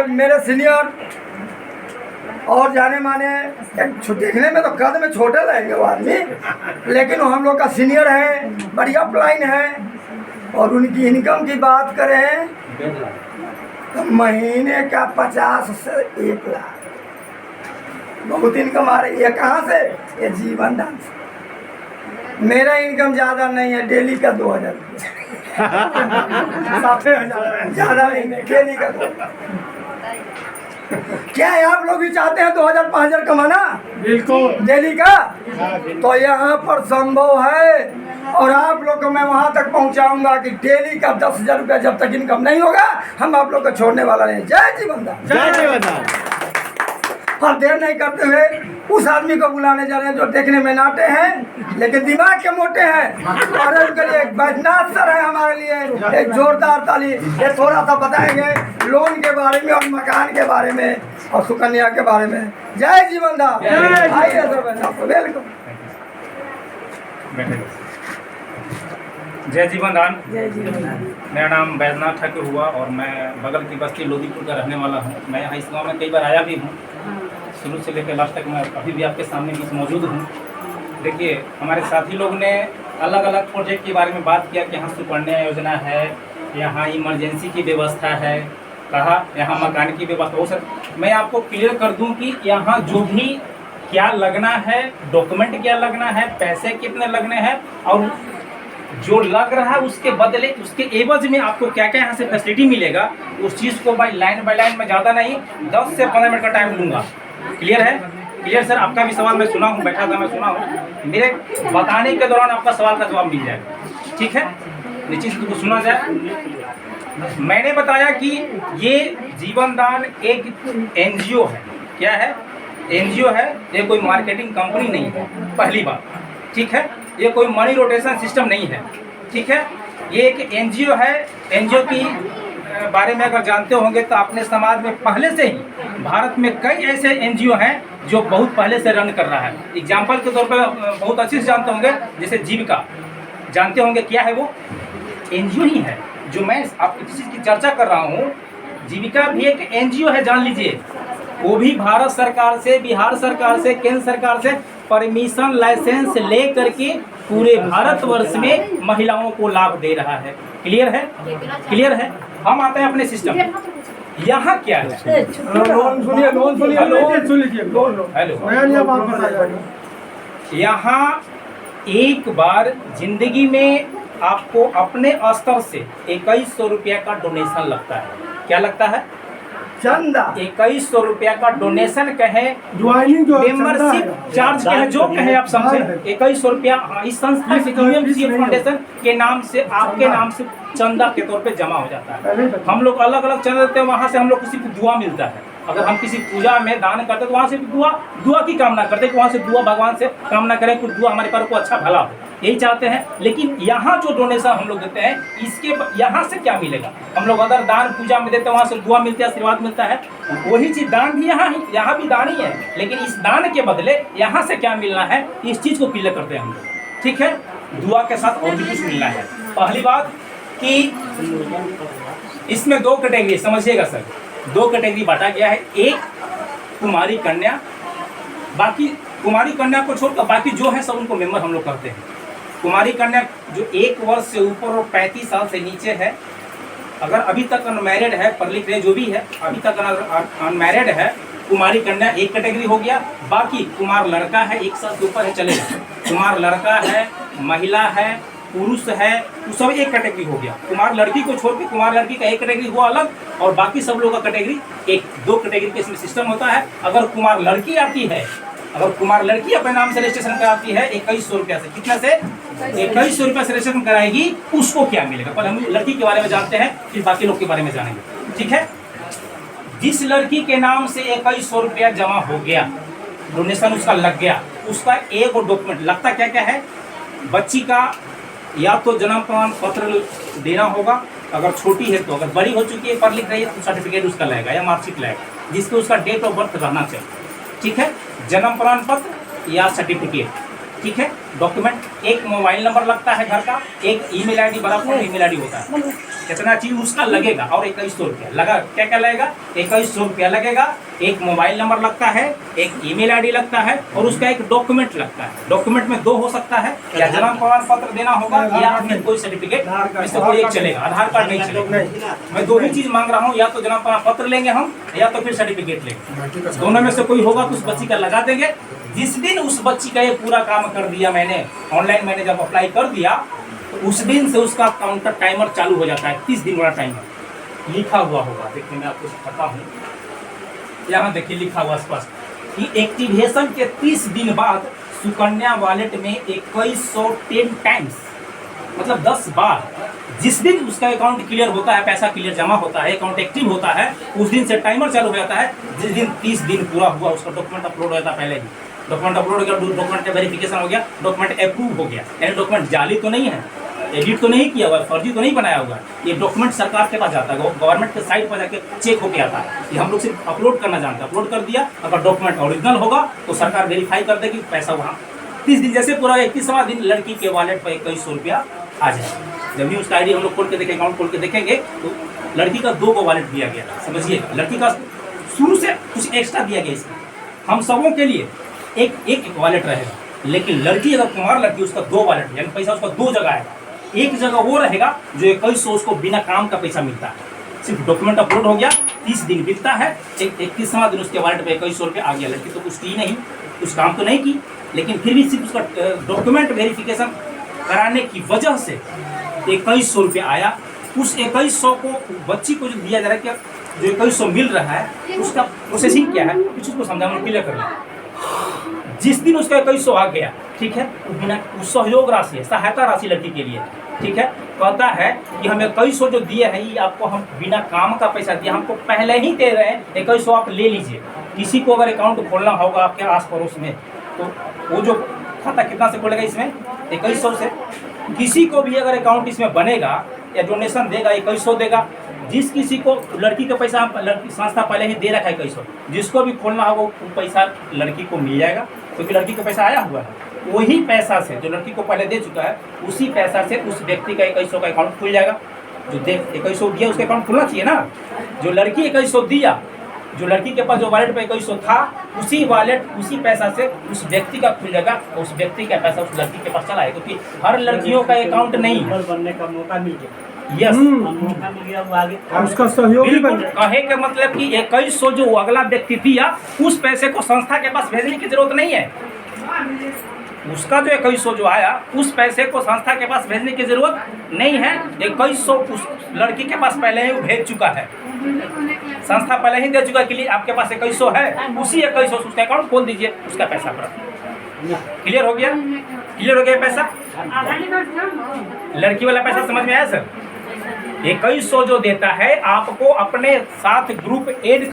और मेरे सीनियर और जाने माने देखने में तो कद में छोटे रहेंगे वो आदमी, लेकिन वो हम लोग का सीनियर है, बढ़िया प्लाइन है। और उनकी इनकम की बात करें तो महीने का 50 से 1 लाख बहुत इनकम आ रही है। कहाँ से? ये जीवन दान से। मेरा इनकम ज़्यादा नहीं है, डेली का 2000 रुपये ज़्यादा नहीं, डेली का 2000। क्या है आप लोग भी चाहते हैं 2000-5000 कमाना? बिल्कुल डेली का? तो यहाँ पर संभव है और आप लोग को मैं वहाँ तक पहुँचाऊंगा कि डेली का 10,000 रुपया जब तक इनकम नहीं होगा हम आप लोग को छोड़ने वाला नहीं। जय जीवनदान। जय जीवनदान। और देर नहीं करते हुए उस आदमी को बुलाने जा रहे हैं जो देखने में नाटे हैं लेकिन दिमाग के मोटे हैं। और उनके लिए बैजनाथ सर है हमारे लिए एक जोरदार ताली। ये थोड़ा सा बताएंगे लोन के बारे में और मकान के बारे में और सुकन्या के बारे में। जय जीवनदान। आइए सर, वेलकम। जय जीवनदान। जय जीवनदान। मेरा नाम बैजनाथ ठाकुर हुआ और मैं बगल की बस्ती लोदीपुर का रहने वाला हूँ। मैं यहाँ इस गाँव में कई बार आया भी हूँ, शुरू से लेकर लास्ट तक मैं अभी भी आपके सामने बीच मौजूद हूँ। देखिए, हमारे साथी लोग ने अलग अलग प्रोजेक्ट के बारे में बात किया कि यहाँ सुकन्या योजना है, यहाँ इमरजेंसी की व्यवस्था है, कहा यहाँ मकान की व्यवस्था हो। सर मैं आपको क्लियर कर दूँ कि यहाँ जो भी क्या लगना है, डॉक्यूमेंट क्या लगना है, पैसे कितने लगने हैं और जो लग रहा है उसके बदले उसके एवज में आपको क्या क्या यहाँ से फैसिलिटी मिलेगा, उस चीज़ को बाय लाइन में ज़्यादा नहीं 10 से 15 मिनट का टाइम लूँगा। क्लियर है? Clear sir? आपका भी सवाल मैं सुना हूँ, बैठा था मैं सुना हूँ, मेरे बताने के दौरान आपका सवाल का जवाब मिल जाएगा। ठीक है, निश्चित से तो सुना जाए। मैंने बताया कि ये जीवनदान एक NGO है। क्या है? NGO है, ये कोई मार्केटिंग कंपनी नहीं है, पहली बात। ठीक है, ये कोई मनी रोटेशन सिस्टम नहीं है। ठीक है, ये एक NGO है। NGO की बारे में अगर जानते होंगे तो अपने समाज में पहले से ही भारत में कई ऐसे NGO हैं जो बहुत पहले से रन कर रहा है। एग्जाम्पल के तौर पर बहुत अच्छे से जानते होंगे, जैसे जीविका जानते होंगे। क्या है वो? NGO ही है। जो मैं आपकी जिस चीज़ की चर्चा कर रहा हूँ, जीविका भी एक NGO है, जान लीजिए। वो भी भारत सरकार से, बिहार सरकार से, केंद्र सरकार से परमिशन लाइसेंस ले करके पूरे भारतवर्ष में महिलाओं को लाभ दे रहा है। क्लियर है? क्लियर है? हम आते हैं अपने सिस्टम। यहाँ क्या है? यहाँ एक बार जिंदगी में आपको अपने स्तर से 2100 रुपया का डोनेशन लगता है। क्या लगता है? चंदा। 2100 रुपया का डोनेशन कहे, ज्वाइनिंग मेंबरशिप चार्ज कहे, जो कहे आप समझे। 2100 रुपया इस संस्था से UMCF फाउंडेशन के नाम से, आपके नाम से चंदा के तौर पे जमा हो जाता है। हम लोग अलग अलग चंदा देते हैं, वहाँ से हम लोग किसी को दुआ मिलता है। अगर हम किसी पूजा में दान करते हैं तो वहाँ से दुआ की कामना करते हैं कि वहाँ से दुआ भगवान से कामना करें, कुछ दुआ हमारे पर को अच्छा भला हो, यही चाहते हैं। लेकिन यहाँ जो डोनेशन हम लोग देते हैं, इसके यहाँ से क्या मिलेगा? हम लोग अगर दान पूजा में देते हैं, वहाँ से दुआ मिलती है, आशीर्वाद मिलता है। वही चीज़ दान भी यहाँ भी दान ही है, लेकिन इस दान के बदले यहाँ से क्या मिलना है, इस चीज़ को क्लियर करते हैं हम लोग। ठीक है, दुआ के साथ और भी कुछ मिलना है। पहली बात कि इसमें 2 कैटेगरी समझिएगा सर, 2 कैटेगरी बांटा गया है। एक कुमारी कन्या, बाकी कुमारी कन्या को छोड़कर बाकी जो है सब उनको मेंबर हम लोग करते हैं। कुमारी कन्या जो 1 वर्ष से ऊपर और 35 साल से नीचे है, अगर अभी तक अनमैरिड है, पढ़ लिख रहे जो भी है, अभी तक अनमैरिड है, कुमारी कन्या एक कैटेगरी हो गया। बाकी कुमार लड़का है, 1 साल से ऊपर है, चलेगा। कुमार लड़का है, महिला है, पुरुष है, तो सब एक कैटेगरी हो गया। कुमार लड़की को छोड़ के कुमार लड़की का एक कैटेगरी हुआ अलग, और बाकी सब लोगों का कैटेगरी एक 2 कैटेगरी के इसमें सिस्टम होता है। अगर कुमार लड़की आती है, अगर कुमार लड़की अपने नाम से रजिस्ट्रेशन कराती है 2100 रुपया से, कितना से? 2100 रुपया से रजिस्ट्रेशन कराएगी, उसको क्या मिलेगा? पर हम लड़की के बारे में जानते हैं, फिर बाकी लोग के बारे में जानेंगे। ठीक है, जिस लड़की के नाम से 2100 रुपया जमा हो गया, डोनेशन उसका लग गया, उसका एक और डॉक्यूमेंट लगता क्या क्या है? बच्ची का या तो जन्म प्रमाण पत्र देना होगा, अगर छोटी है तो, अगर बड़ी हो चुकी है, पढ़ लिख रही है तो सर्टिफिकेट उसका लगेगा या मार्कशीट लगेगा, जिसको उसका डेट ऑफ बर्थ रहना चाहिए। ठीक है, जन्म प्रमाण पत्र या सर्टिफिकेट। ठीक है। डॉक्यूमेंट एक मोबाइल नंबर लगता है घर का, एक ईमेल आईडी, बड़ा फोन ईमेल आईडी होता है, कितना चीज उसका लगेगा। और 2100 रुपया लगा, क्या क्या लगेगा, 2100 रुपया लगेगा। एक मोबाइल नंबर लगता है, एक ईमेल आईडी लगता है, और उसका एक डॉक्यूमेंट लगता है। डॉक्यूमेंट में 2 हो सकता है, या जन्म प्रमाण पत्र देना होगा या फिर कोई सर्टिफिकेट, इससे कोई एक चलेगा, आधार कार्ड नहीं चलेगा। मैं 2 ही चीज मांग रहा हूँ, या तो जन्म प्रमाण पत्र लेंगे हम, या तो फिर सर्टिफिकेट लेंगे। दोनों में से कोई होगा तो उस बच्ची का लगा देंगे। जिस दिन उस बच्ची का ये पूरा काम कर दिया मैंने, ऑनलाइन मैंने जब अप्लाई कर दिया, तो उस दिन से उसका काउंटर टाइमर चालू हो जाता है। 30 दिन वाला टाइमर लिखा हुआ होगा, देखिए मैं आपको बताता हूँ, यहाँ देखिए लिखा हुआ स्पष्ट कि एक्टिवेशन के 30 दिन बाद सुकन्या वॉलेट में 2110 टाइम्स, मतलब 10 बार, जिस दिन उसका अकाउंट क्लियर होता है, पैसा क्लियर जमा होता है, अकाउंट एक्टिव होता है, उस दिन से टाइमर चालू हो जाता है। जिस दिन 30 दिन पूरा हुआ, उसका डॉक्यूमेंट अपलोड हो जाता है। पहले ही डॉक्यूमेंट अपलोड हो गया, डॉक्यूमेंट का वेरिफिकेशन हो गया, डॉक्यूमेंट अप्रूव हो गया, यानी डॉक्यूमेंट जाली तो नहीं है, एडिट तो नहीं किया हुआ, फर्जी तो नहीं बनाया हुआ। ये डॉक्यूमेंट सरकार के पास जाता है, गवर्नमेंट के साइट पर जाके चेक होके आता है। ये हम लोग सिर्फ अपलोड करना जानते हैं, अपलोड कर दिया। अगर डॉक्यूमेंट ओरिजिनल होगा तो सरकार वेरीफाई कर देगी, पैसा वहाँ 30 दिन, जैसे पूरा 21वां दिन लड़की के वॉलेट पर 2100 रुपया आ जाए। जब भी उसका आईडी हम लोग खोल के देखेंगे, अकाउंट खोल के देखेंगे, तो लड़की का 2 को वॉलेट दिया गया, समझिएगा। लड़की का शुरू से कुछ एक्स्ट्रा दिया गया इसमें, हम सबों के लिए एक वॉलेट रहेगा। लेकिन लड़की अगर कुमार लड़की, उसका 2 वॉलेट, यानी पैसा उसका 2 जगह आएगा। एक जगह वो रहेगा जो 2100 उसको बिना काम का पैसा मिलता है। सिर्फ डॉक्यूमेंट अपलोड हो गया, 30 दिन बीतता है, 21वां दिन उसके वॉलेट पे 2100 रुपये आ गया। लड़की तो कुछ की नहीं, कुछ काम तो नहीं की, लेकिन फिर भी सिर्फ उसका डॉक्यूमेंट वेरिफिकेशन कराने की वजह से 2100 रुपये आया। उस 2100 को बच्ची को जो दिया जा रहा है, क्या जो 2100 मिल रहा है, उसका प्रोसेसिंग क्या है, कुछ उसको समझाना क्लियर करना। जिस दिन उसका 2100 आ गया, ठीक है, बिना सहयोग राशि है, सहायता राशि लड़की के लिए, ठीक है, कहता है कि हम 2100 जो दिए हैं, ये आपको हम बिना काम का पैसा दिया, हमको पहले ही दे रहे हैं, 2100 आप ले लीजिए। किसी को अगर अकाउंट खोलना होगा आपके आस पड़ोस में, तो वो जो खाता कितना से खोलेगा इसमें, 2100 से। किसी को भी अगर अकाउंट इसमें बनेगा या डोनेशन देगा, 2100 देगा। जिस किसी को लड़की का पैसा, लड़की संस्था पहले ही दे रखा है 2100, जिसको भी खोलना होगा वो पैसा लड़की को मिल जाएगा, क्योंकि लड़की का पैसा आया हुआ है। वही पैसा से, जो लड़की को पहले दे चुका है, उसी पैसा से उस व्यक्ति का 2100 का अकाउंट खुल जाएगा। जो 2100 दिया उसका अकाउंट खुलना चाहिए ना। जो लड़की 2100 दिया, जो लड़की के पास जो वॉलेट पे 2100 था, उसी वॉलेट, उसी पैसा से उस व्यक्ति का खुल जाएगा, उस व्यक्ति का पैसा उस लड़की के पास चला है। क्योंकि हर लड़कियों का अकाउंट नहीं बनने का मौका मिल गया। यस, मौका मिल गया, वो आगे उसका सहयोगी बन बिल्कुल। कहे का मतलब कि 2100 जो अगला व्यक्ति दिया, उस पैसे को संस्था के पास भेजने की जरूरत नहीं है। उसका जो 2100 जो आया, उस पैसे को संस्था के पास भेजने की जरूरत नहीं है। 2100 उस लड़की के पास पहले ही भेज चुका है, संस्था पहले ही दे चुका है कि लिए आपके पास 2100 है, उसी 2100 उसका अकाउंट खोल दीजिए, उसका पैसा पर क्लियर हो गया। क्लियर हो गया पैसा, लड़की वाला पैसा समझ में आया सर। 2100 जो देता है, आपको अपने साथ ग्रुप ऐड